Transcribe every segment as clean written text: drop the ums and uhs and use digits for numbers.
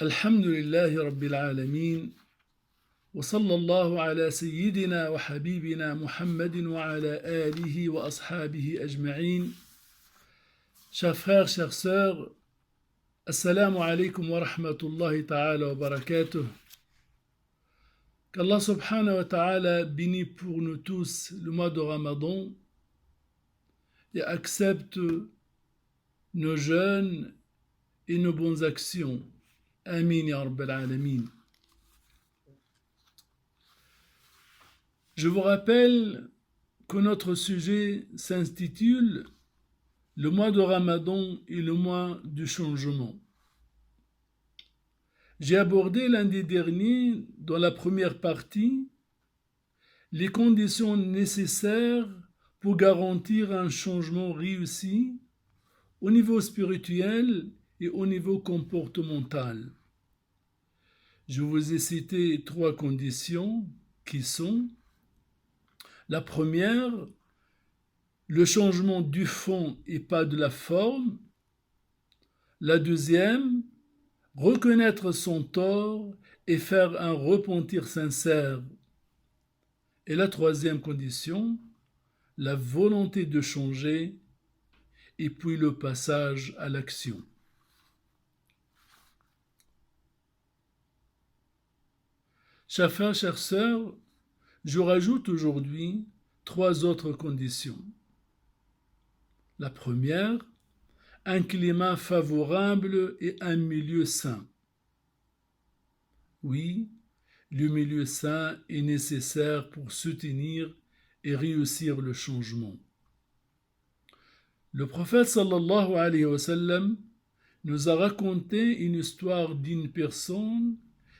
الحمد لله رب العالمين وصلى الله على سيدنا وحبيبنا محمد وعلى آله وأصحابه أجمعين. Chers frères, chères sœurs, Assalamu alaikum wa rahmatullahi ta'ala wa barakatuh. Qu'Allah subhanahu wa ta'ala bénisse pour nous tous le mois de Ramadan et accepte nos jeûnes et nos bonnes actions. Amin ya Rabbal Alamin. Je vous rappelle que notre sujet s'intitule Le mois de Ramadan et le mois du changement. J'ai abordé lundi dernier, dans la première partie, les conditions nécessaires pour garantir un changement réussi au niveau spirituel et au niveau comportemental. Je vous ai cité 3 conditions qui sont: la première, le changement du fond et pas de la forme. La deuxième, reconnaître son tort et faire un repentir sincère. Et la troisième condition, la volonté de changer et puis le passage à l'action. Chers frères, chères sœurs, je rajoute aujourd'hui 3 autres conditions. La première, un climat favorable et un milieu sain. Oui, le milieu sain est nécessaire pour soutenir et réussir le changement. Le prophète sallallahu alayhi wa sallam nous a raconté une histoire d'une personne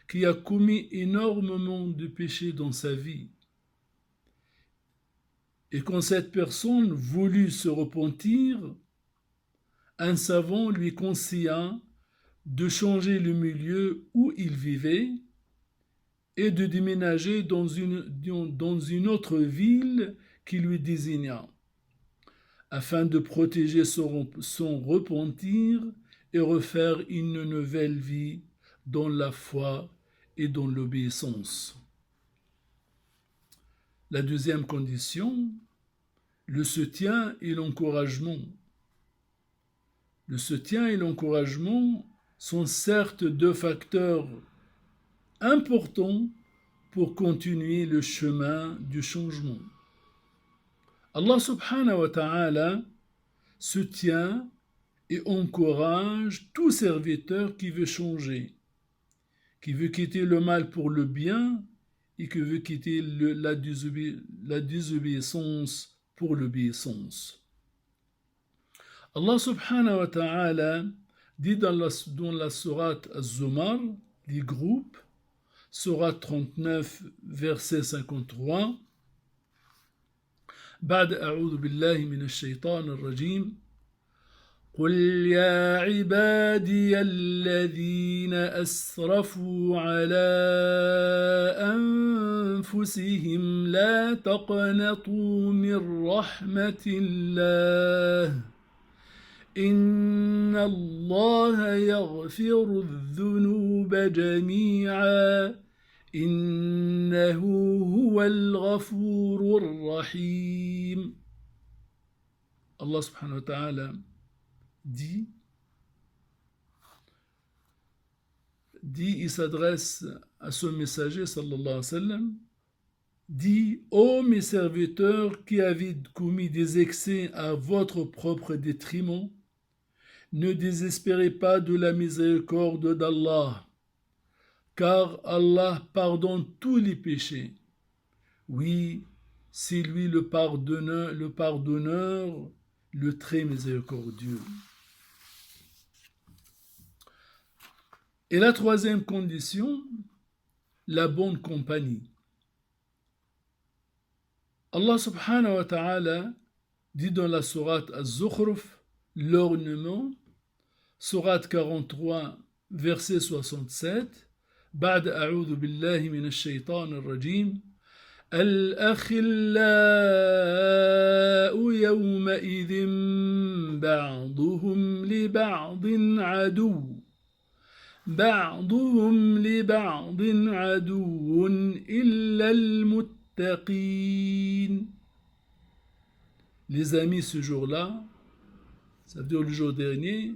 qui a commis énormément de péchés dans sa vie. Et quand cette personne voulut se repentir, un savant lui conseilla de changer le milieu où il vivait et de déménager dans une autre ville qui lui désigna, afin de protéger son repentir et refaire une nouvelle vie dans la foi et dans l'obéissance. La deuxième condition, le soutien et l'encouragement. Le soutien et l'encouragement sont certes 2 facteurs importants pour continuer le chemin du changement. Allah subhanahu wa ta'ala soutient et encourage tout serviteur qui veut changer, qui veut quitter le mal pour le bien et qui veut quitter la désobéissance pour l'obéissance. Allah subhanahu wa ta'ala dit dans la sourate Az-Zumar, les groupes, sourate 39, verset 53, بعد أعوذ بالله من الشيطان الرجيم قل يا عبادي الذين أسرفوا على أنفسهم لا تقنطوا من رحمة الله إن الله يغفر الذنوب جميعا إنه هو الغفور الرحيم. Allah subhanahu wa ta'ala dit, il s'adresse à son messager sallallahu alayhi wa sallam, dit: ô mes serviteurs qui avez commis des excès à votre propre détriment, ne désespérez pas de la miséricorde d'Allah, car Allah pardonne tous les péchés. Oui, c'est lui le pardonneur, le très miséricordieux. Et la troisième condition, la bonne compagnie. Allah subhanahu wa ta'ala dit dans la sourate Az-Zukhruf, l'ornement, sourate 43, verset 67, بعد أعوذ بالله من الشيطان الرجيم الأخلاء يومئذ بعضهم لبعض عدو بعضهم لبعض عدو إلا المتقين. Les amis ce jour-là, ça veut dire le jour dernier,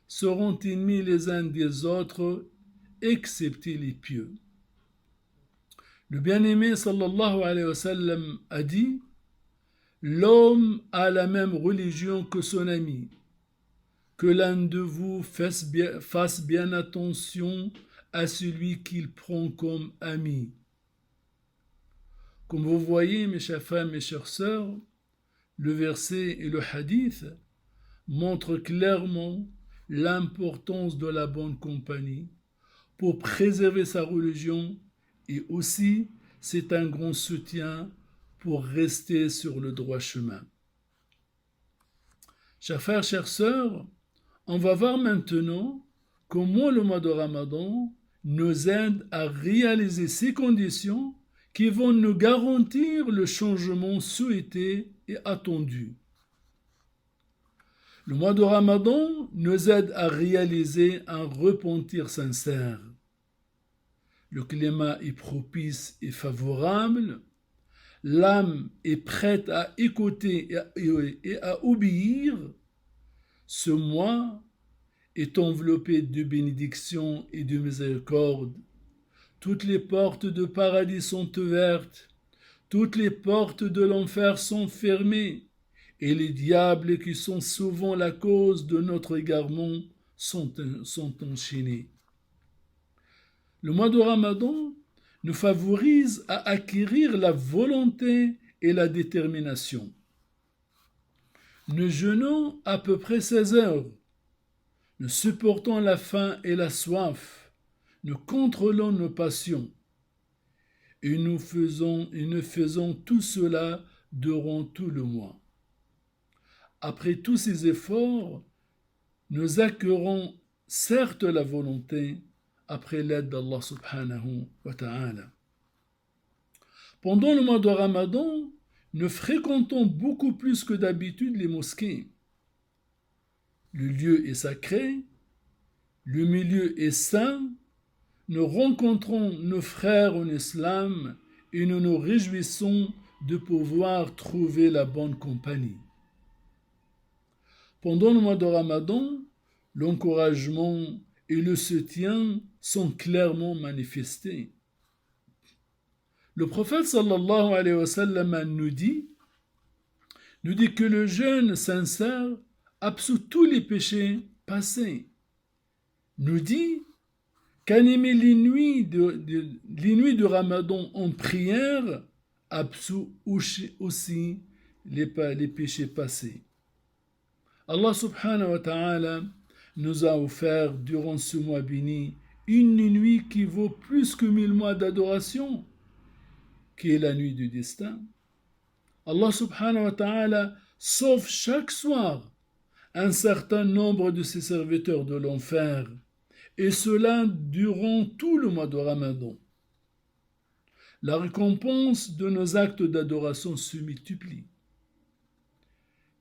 seront ennemis les uns des autres, excepté les pieux. Le bien-aimé sallallahu alayhi wa sallam a dit: l'homme a la même religion que son ami. Que l'un de vous fasse bien attention à celui qu'il prend comme ami. Comme vous voyez, mes chers frères, mes chères sœurs, le verset et le hadith montrent clairement l'importance de la bonne compagnie pour préserver sa religion, et aussi c'est un grand soutien pour rester sur le droit chemin. Chers frères, chères sœurs, on va voir maintenant comment le mois de Ramadan nous aide à réaliser ces conditions qui vont nous garantir le changement souhaité et attendu. Le mois de Ramadan nous aide à réaliser un repentir sincère. Le climat est propice et favorable. L'âme est prête à écouter et à obéir. Ce mois est enveloppé de bénédictions et de miséricorde. Toutes les portes de paradis sont ouvertes. Toutes les portes de l'enfer sont fermées. Et les diables qui sont souvent la cause de notre égarement sont enchaînés. Le mois de Ramadan nous favorise à acquérir la volonté et la détermination. Nous jeûnons à peu près 16 heures. Nous supportons la faim et la soif. Nous contrôlons nos passions. Et nous faisons tout cela durant tout le mois. Après tous ces efforts, nous acquérons certes la volonté après l'aide d'Allah subhanahu wa ta'ala. Pendant le mois de Ramadan, nous fréquentons beaucoup plus que d'habitude les mosquées. Le lieu est sacré, le milieu est saint, nous rencontrons nos frères en islam et nous nous réjouissons de pouvoir trouver la bonne compagnie. Pendant le mois de Ramadan, l'encouragement et le soutien sont clairement manifestés. Le prophète sallallahu alayhi wa sallam nous dit que le jeûne sincère absout tous les péchés passés. Nous dit qu'animer les nuits de Ramadan en prière absout aussi les péchés passés. Allah subhanahu wa ta'ala nous a offert durant ce mois béni une nuit qui vaut plus que 1000 mois d'adoration, qui est la nuit du destin. Allah subhanahu wa ta'ala sauve chaque soir un certain nombre de ses serviteurs de l'enfer, et cela durant tout le mois de Ramadan. La récompense de nos actes d'adoration se multiplie.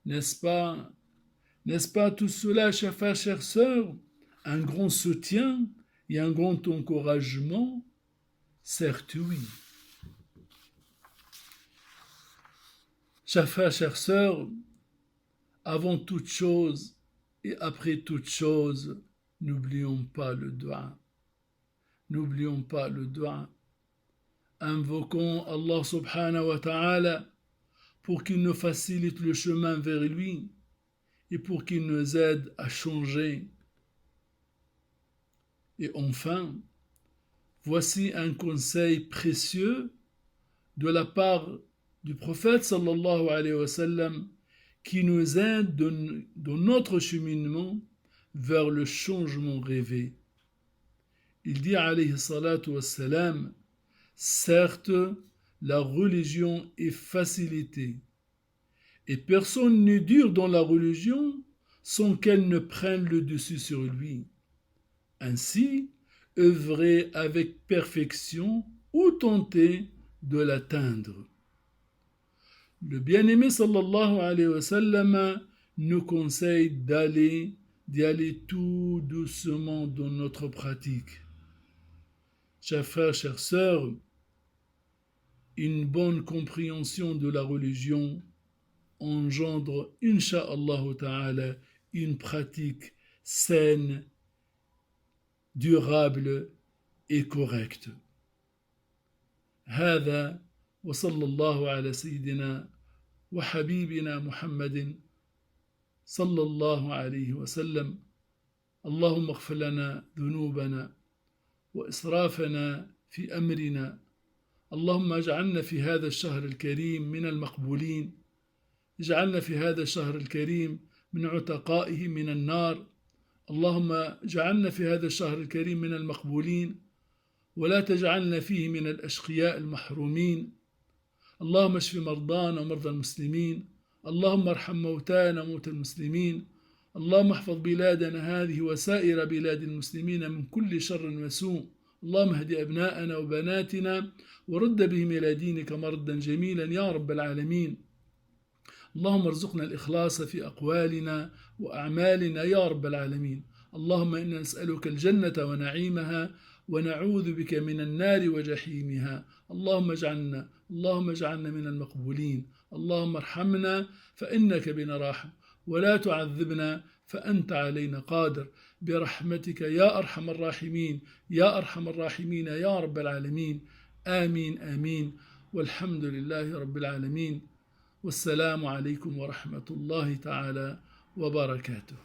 N'est-ce pas tout cela, chers frères, chères sœurs, un grand soutien et un grand encouragement? Certes oui. Chers frères, chères sœurs, avant toute chose et après toute chose, n'oublions pas le dua. N'oublions pas le dua. Invoquons Allah subhanahu wa ta'ala pour qu'il nous facilite le chemin vers lui et pour qu'il nous aide à changer. Et enfin, voici un conseil précieux de la part du prophète sallallahu alayhi wa sallam qui nous aide dans notre cheminement vers le changement rêvé. Il dit alayhi salatu wassalam: certes, la religion est facilitée, et personne n'est dur dans la religion sans qu'elle ne prenne le dessus sur lui. Ainsi, œuvrez avec perfection ou tentez de l'atteindre. Le bien-aimé sallallahu alayhi wa sallam nous conseille d'aller d'y aller tout doucement dans notre pratique. Chers frères, chères sœurs, une bonne compréhension de la religion engendre, incha'Allah ta'ala, une pratique saine, durable et correcte. هذا وصلى الله على سيدنا وحبيبنا محمد صلى الله عليه وسلم. اللهم اغفر لنا ذنوبنا وإسرافنا في أمرنا. اللهم اجعلنا في هذا الشهر الكريم من المقبولين. اجعلنا في هذا الشهر الكريم من عتقائه من النار. اللهم اجعلنا في هذا الشهر الكريم من المقبولين، ولا تجعلنا فيه من الأشقياء المحرومين. اللهم اشف مرضانا ومرضى المسلمين. اللهم ارحم موتانا وموتى المسلمين. اللهم احفظ بلادنا هذه وسائر بلاد المسلمين من كل شر وسوء. اللهم اهد أبناءنا وبناتنا ورد بهم إلى دينك مردا جميلا يا رب العالمين. اللهم ارزقنا الإخلاص في أقوالنا وأعمالنا يا رب العالمين. اللهم إنا نسألك الجنة ونعيمها ونعوذ بك من النار وجحيمها. اللهم اجعلنا من المقبولين. اللهم ارحمنا فإنك بنا راحم، ولا تعذبنا فأنت علينا قادر، برحمتك يا أرحم الراحمين يا أرحم الراحمين يا رب العالمين. آمين آمين، والحمد لله رب العالمين. والسلام عليكم ورحمة الله تعالى وبركاته.